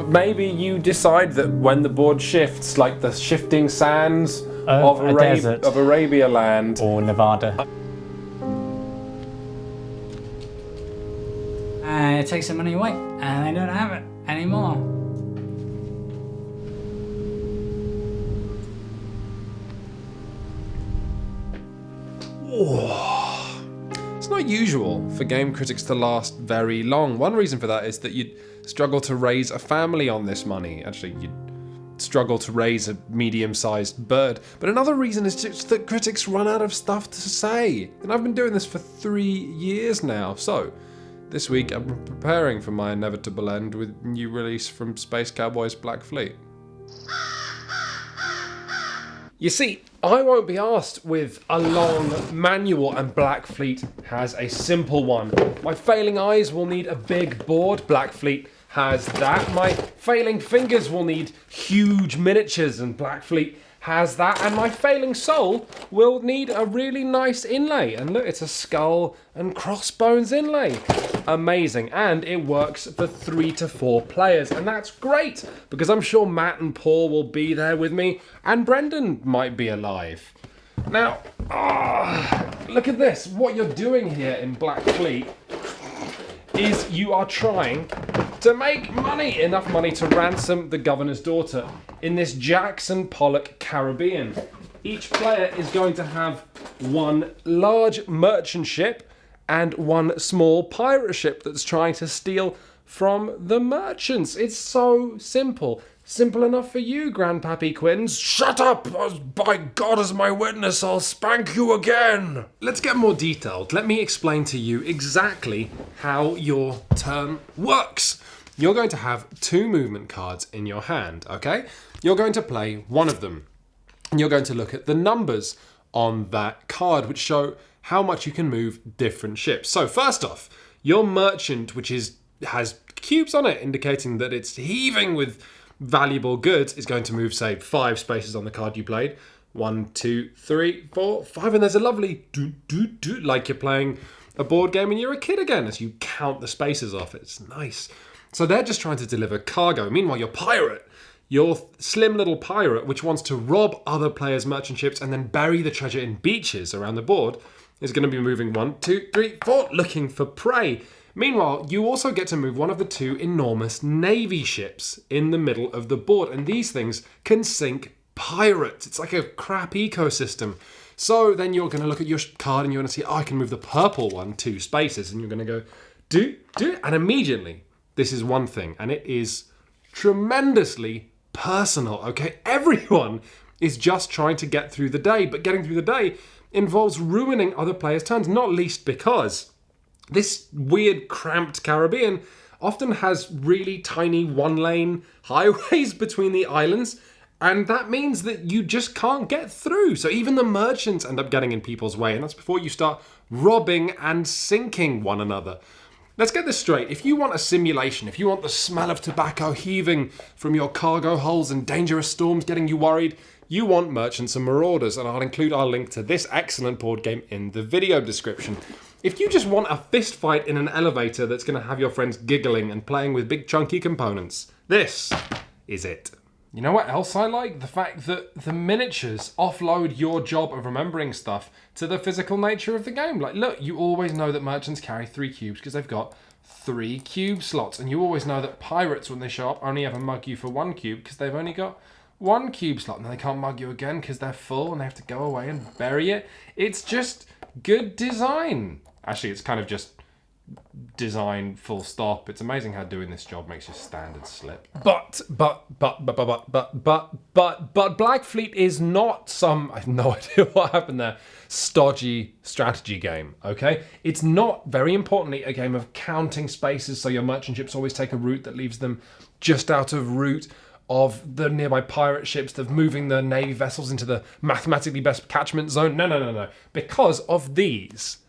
maybe you decide that when the board shifts, like the shifting sands of Arabia land. Or Nevada. And it takes the money away, and they don't have it anymore. It's not usual for game critics to last very long. One reason for that is that you'd struggle to raise a family on this money. Actually, you'd struggle to raise a medium-sized bird. But another reason is just that critics run out of stuff to say. And I've been doing this for 3 years now. So, this week I'm preparing for my inevitable end with new release from Space Cowboys Black Fleet. You see, I won't be asked with a long manual, and Black Fleet has a simple one. My failing eyes will need a big board. Black Fleet has that. My failing fingers will need huge miniatures, and Black Fleet has that. And my failing soul will need a really nice inlay. And look, it's a skull and crossbones inlay. Amazing. And it works for 3 to 4 players, and that's great because I'm sure Matt and Paul will be there with me, and Brendan might be alive. Now, look at this. What you're doing here in Black Fleet is you are trying to make money, enough money to ransom the governor's daughter in this Jackson Pollock Caribbean. Each player is going to have one large merchant ship and one small pirate ship that's trying to steal from the merchants. It's so simple. Simple enough for you, Grandpappy Quinns. Shut up! By God as my witness, I'll spank you again! Let's get more detailed. Let me explain to you exactly how your turn works. You're going to have 2 movement cards in your hand, okay? You're going to play one of them. And you're going to look at the numbers on that card, which show how much you can move different ships. So first off, your merchant, which has cubes on it, indicating that it's heaving with valuable goods, is going to move, say, 5 spaces on the card you played. 1, 2, 3, 4, 5, and there's a lovely do, like you're playing a board game and you're a kid again as you count the spaces off. It's nice. So they're just trying to deliver cargo. Meanwhile, your slim little pirate, which wants to rob other players' merchant ships and then bury the treasure in beaches around the board, is going to be moving 1, 2, 3, 4, looking for prey. Meanwhile, you also get to move one of the 2 enormous navy ships in the middle of the board, and these things can sink pirates. It's like a crap ecosystem. So then you're going to look at your card and you're going to see, I can move the purple one 2 spaces, and you're going to go, do, and immediately, this is one thing, and it is tremendously personal, okay? Everyone is just trying to get through the day, but getting through the day involves ruining other players' turns, not least because this weird, cramped Caribbean often has really tiny 1-lane highways between the islands, and that means that you just can't get through. So even the merchants end up getting in people's way, and that's before you start robbing and sinking one another. Let's get this straight. If you want a simulation, if you want the smell of tobacco heaving from your cargo holds and dangerous storms getting you worried, you want Merchants and Marauders, and I'll include our link to this excellent board game in the video description. If you just want a fist fight in an elevator that's going to have your friends giggling and playing with big chunky components, this is it. You know what else I like? The fact that the miniatures offload your job of remembering stuff to the physical nature of the game. Like, look, you always know that merchants carry 3 cubes because they've got 3 cube slots. And you always know that pirates, when they show up, only ever mug you for 1 cube because they've only got 1 cube slot. And then they can't mug you again because they're full and they have to go away and bury it. It's just good design. Actually, it's kind of just design full stop. It's amazing how doing this job makes your standards slip. But Black Fleet is not some, I have no idea what happened there, stodgy strategy game, okay? It's not, very importantly, a game of counting spaces so your merchant ships always take a route that leaves them just out of route of the nearby pirate ships, of moving the navy vessels into the mathematically best catchment zone. No. Because of these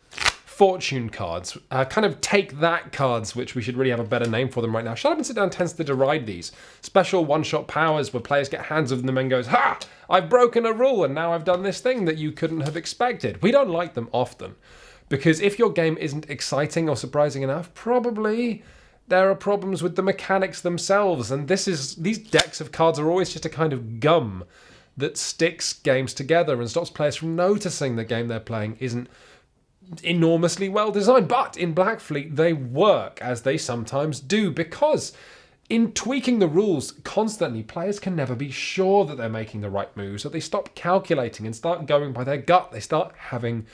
fortune cards, kind of take that cards, which we should really have a better name for them right now. Shut Up and Sit Down tends to deride these. Special one-shot powers where players get hands of them and goes, ha! I've broken a rule and now I've done this thing that you couldn't have expected. We don't like them often because if your game isn't exciting or surprising enough, probably there are problems with the mechanics themselves, and these decks of cards are always just a kind of gum that sticks games together and stops players from noticing the game they're playing isn't enormously well designed. But in Blackfleet, they work, as they sometimes do, because in tweaking the rules constantly, players can never be sure that they're making the right move, so they stop calculating and start going by their gut. They start having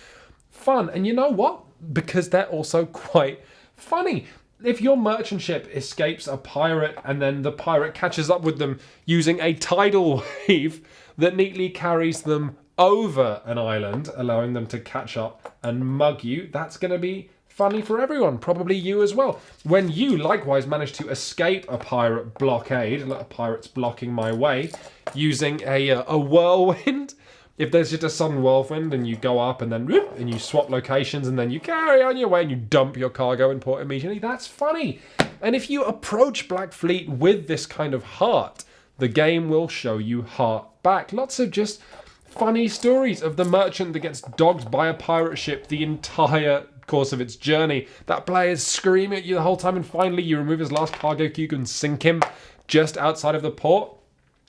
fun. And you know what? Because they're also quite funny. If your merchant ship escapes a pirate and then the pirate catches up with them using a tidal wave that neatly carries them over an island, allowing them to catch up and mug you, that's going to be funny for everyone, probably you as well. When you likewise manage to escape a pirate blockade, a lot of pirates blocking my way, using a whirlwind. If there's just a sudden whirlwind and you go up and then whoop, and you swap locations and then you carry on your way and you dump your cargo in port immediately, that's funny. And if you approach Blackfleet with this kind of heart, the game will show you heart back. Lots of just funny stories of the merchant that gets dogged by a pirate ship the entire course of its journey. That player's screaming at you the whole time and finally you remove his last cargo cube and sink him just outside of the port.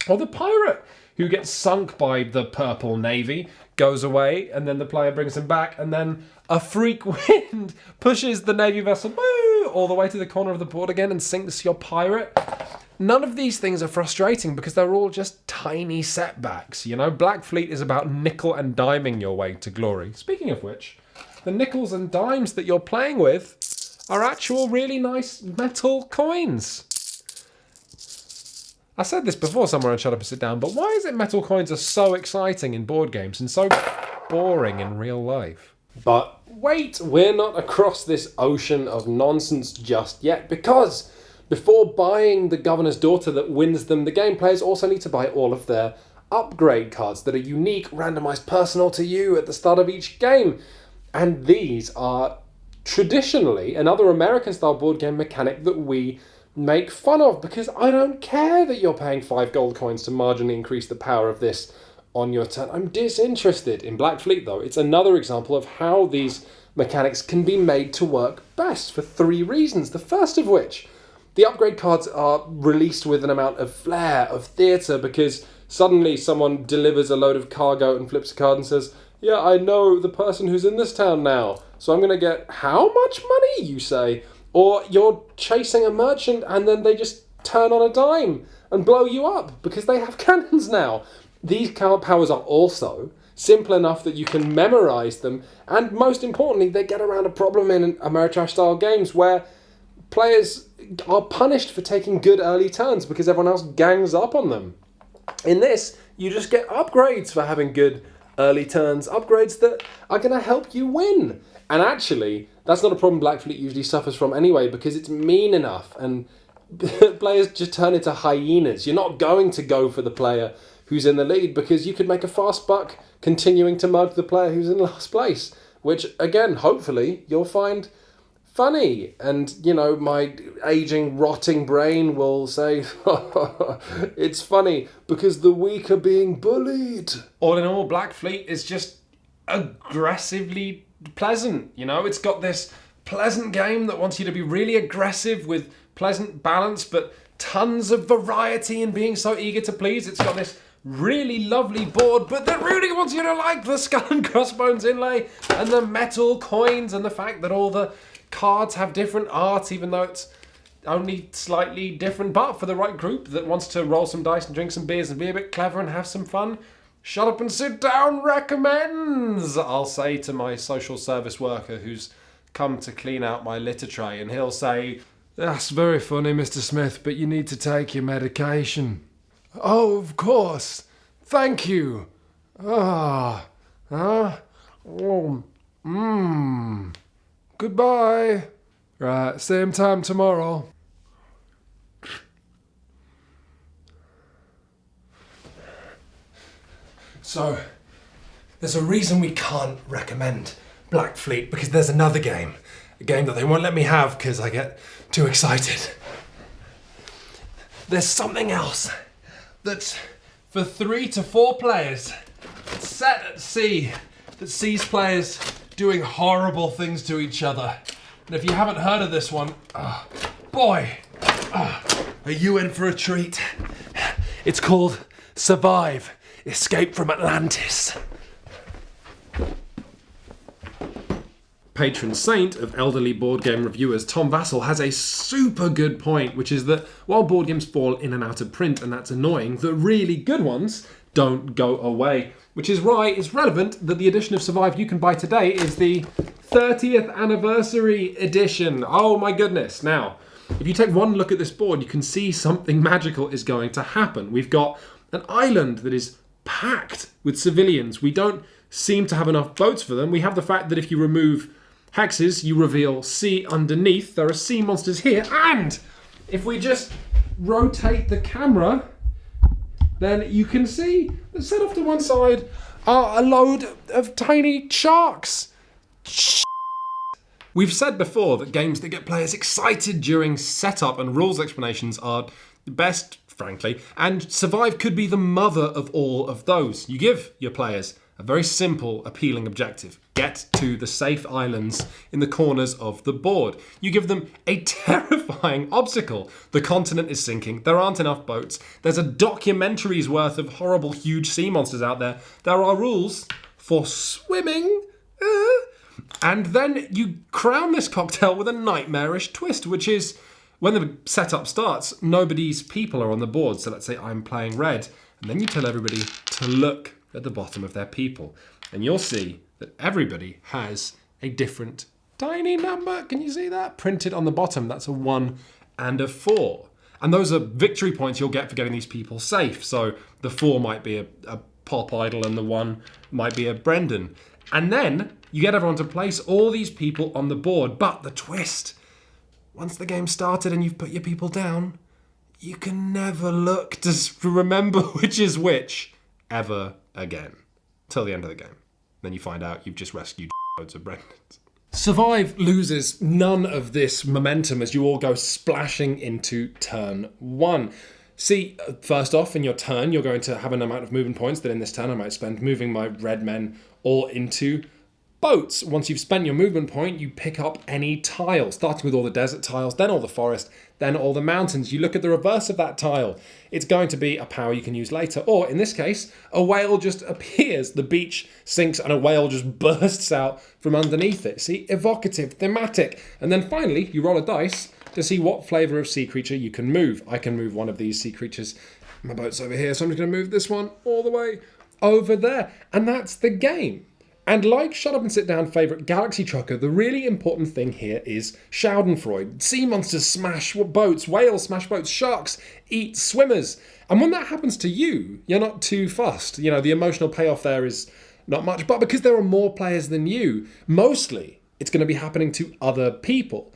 Or the pirate who gets sunk by the purple navy, goes away, and then the player brings him back, and then a freak wind pushes the navy vessel all the way to the corner of the board again and sinks your pirate. None of these things are frustrating because they're all just tiny setbacks. You know, Blackfleet is about nickel and diming your way to glory. Speaking of which, the nickels and dimes that you're playing with are actual really nice metal coins. I said this before somewhere on Shut Up and Sit Down, but why is it metal coins are so exciting in board games and so boring in real life? But wait, we're not across this ocean of nonsense just yet, because before buying the Governor's Daughter that wins them the game, players also need to buy all of their upgrade cards that are unique, randomized, personal to you at the start of each game. And these are traditionally another American-style board game mechanic that we make fun of, because I don't care that you're paying 5 gold coins to marginally increase the power of this on your turn. I'm disinterested. In Blackfleet, though, it's another example of how these mechanics can be made to work best for 3 reasons. The first of which, the upgrade cards are released with an amount of flair, of theatre, because suddenly someone delivers a load of cargo and flips a card and says, yeah, I know the person who's in this town now, so I'm going to get how much money, you say? Or you're chasing a merchant and then they just turn on a dime and blow you up because they have cannons now. These card powers are also simple enough that you can memorize them, and most importantly, they get around a problem in Ameritrash-style games where players are punished for taking good early turns because everyone else gangs up on them. In this, you just get upgrades for having good early turns, upgrades that are going to help you win. And actually, that's not a problem Blackfleet usually suffers from anyway, because it's mean enough and players just turn into hyenas. You're not going to go for the player who's in the lead because you could make a fast buck continuing to mug the player who's in last place, which, again, hopefully you'll find funny. And, you know, my aging, rotting brain will say, it's funny because the weak are being bullied. All in all, Blackfleet is just aggressively pleasant. You know, it's got this pleasant game that wants you to be really aggressive with pleasant balance, but tons of variety and being so eager to please. It's got this really lovely board, but that really wants you to like the skull and crossbones inlay and the metal coins and the fact that all the cards have different art, even though it's only slightly different. But for the right group that wants to roll some dice and drink some beers and be a bit clever and have some fun, Shut Up and Sit Down recommends, I'll say to my social service worker who's come to clean out my litter tray, and he'll say, that's very funny, Mr. Smith, but you need to take your medication. Oh, of course. Thank you. Goodbye. Right, same time tomorrow. So, there's a reason we can't recommend Blackfleet, because there's another game. A game that they won't let me have because I get too excited. There's something else that's for 3 to 4 players, set at sea, that sees players doing horrible things to each other. And if you haven't heard of this one, boy, are you in for a treat? It's called Survive, Escape from Atlantis. Patron saint of elderly board game reviewers, Tom Vassell, has a super good point, which is that while board games fall in and out of print, and that's annoying, the really good ones don't go away. Which is why it's relevant that the edition of Survive you can buy today is the 30th anniversary edition. Oh my goodness. Now, if you take one look at this board, you can see something magical is going to happen. We've got an island that is packed with civilians. We don't seem to have enough boats for them. We have the fact that if you remove hexes, you reveal sea underneath. There are sea monsters here. And if we just rotate the camera, then you can see that set off to one side are a load of tiny sharks. We've said before that games that get players excited during setup and rules explanations are the best, frankly, and Survive could be the mother of all of those. You give your players a very simple, appealing objective. Get to the safe islands in the corners of the board. You give them a terrifying obstacle. The continent is sinking. There aren't enough boats. There's a documentary's worth of horrible, huge sea monsters out there. There are rules for swimming. And then you crown this cocktail with a nightmarish twist, which is when the setup starts, nobody's people are on the board. So let's say I'm playing red. And then you tell everybody to look at the bottom of their people. And you'll see that everybody has a different tiny number. Can you see that? Printed on the bottom. That's a 1 and a 4. And those are victory points you'll get for getting these people safe. So the 4 might be a Pop Idol and the 1 might be a Brendan. And then you get everyone to place all these people on the board. But the twist, once the game started and you've put your people down, you can never look to remember which is which ever again. Till the end of the game. Then you find out you've just rescued loads of Brendans. Survive loses none of this momentum as you all go splashing into turn 1. See, first off, in your turn, you're going to have an amount of movement points that in this turn I might spend moving my red men all into boats. Once you've spent your movement point, you pick up any tile, starting with all the desert tiles, then all the forest, then all the mountains. You look at the reverse of that tile. It's going to be a power you can use later. Or, in this case, a whale just appears. The beach sinks and a whale just bursts out from underneath it. See, evocative, thematic. And then finally, you roll a dice to see what flavour of sea creature you can move. I can move one of these sea creatures. My boat's over here, so I'm just going to move this one all the way over there. And that's the game. And like Shut Up and Sit Down favourite Galaxy Trucker, the really important thing here is Schadenfreude. Sea monsters smash boats, whales smash boats, sharks eat swimmers. And when that happens to you, you're not too fussed. You know, the emotional payoff there is not much. But because there are more players than you, mostly it's going to be happening to other people.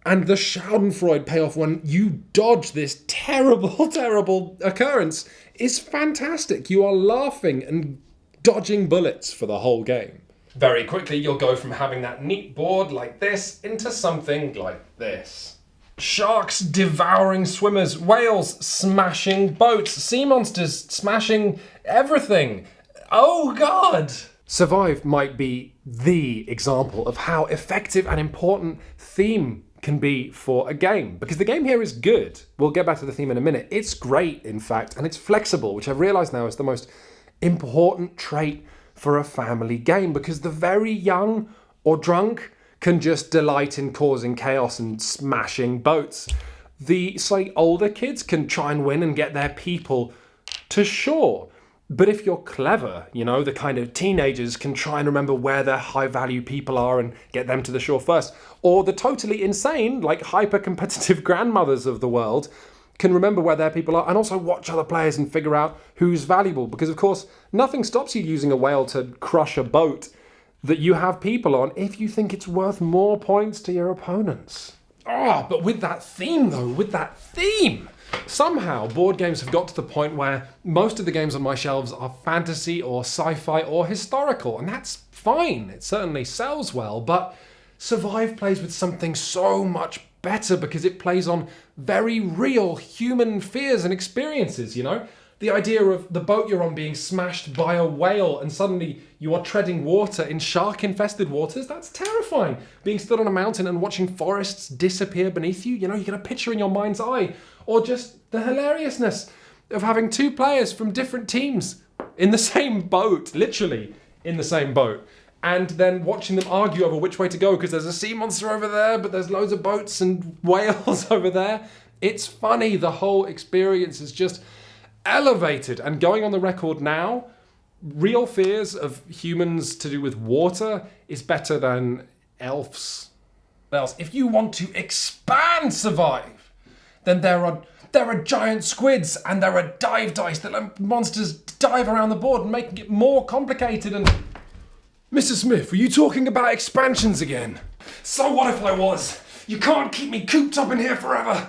And the Schadenfreude payoff when you dodge this terrible, terrible occurrence is fantastic. You are laughing and dodging bullets for the whole game. Very quickly, you'll go from having that neat board like this into something like this. Sharks devouring swimmers, whales smashing boats, sea monsters smashing everything. Oh God! Survive might be the example of how effective and important theme can be for a game, because the game here is good. We'll get back to the theme in a minute. It's great, in fact, and it's flexible, which I've realised now is the most important trait for a family game, because the very young or drunk can just delight in causing chaos and smashing boats. The slightly older kids can try and win and get their people to shore. But if you're clever, you know, the kind of teenagers can try and remember where their high-value people are and get them to the shore first. Or the totally insane, like hyper-competitive grandmothers of the world can remember where their people are and also watch other players and figure out who's valuable. Because, of course, nothing stops you using a whale to crush a boat that you have people on if you think it's worth more points to your opponents. But with that theme, though, somehow board games have got to the point where most of the games on my shelves are fantasy or sci-fi or historical, and that's fine. It certainly sells well, but Survive plays with something so much better because it plays on very real human fears and experiences, you know? The idea of the boat you're on being smashed by a whale and suddenly you are treading water in shark-infested waters, that's terrifying. Being stood on a mountain and watching forests disappear beneath you, you know, you get a picture in your mind's eye. Or just the hilariousness of having two players from different teams in the same boat, literally in the same boat, and then watching them argue over which way to go because there's a sea monster over there, but there's loads of boats and whales over there. It's funny. The whole experience is just elevated. And going on the record now, real fears of humans to do with water is better than elves. If you want to expand survive, then there are giant squids and there are dive dice that let monsters dive around the board and making it more complicated. And Mr. Smith, were you talking about expansions again? So what if I was? You can't keep me cooped up in here forever.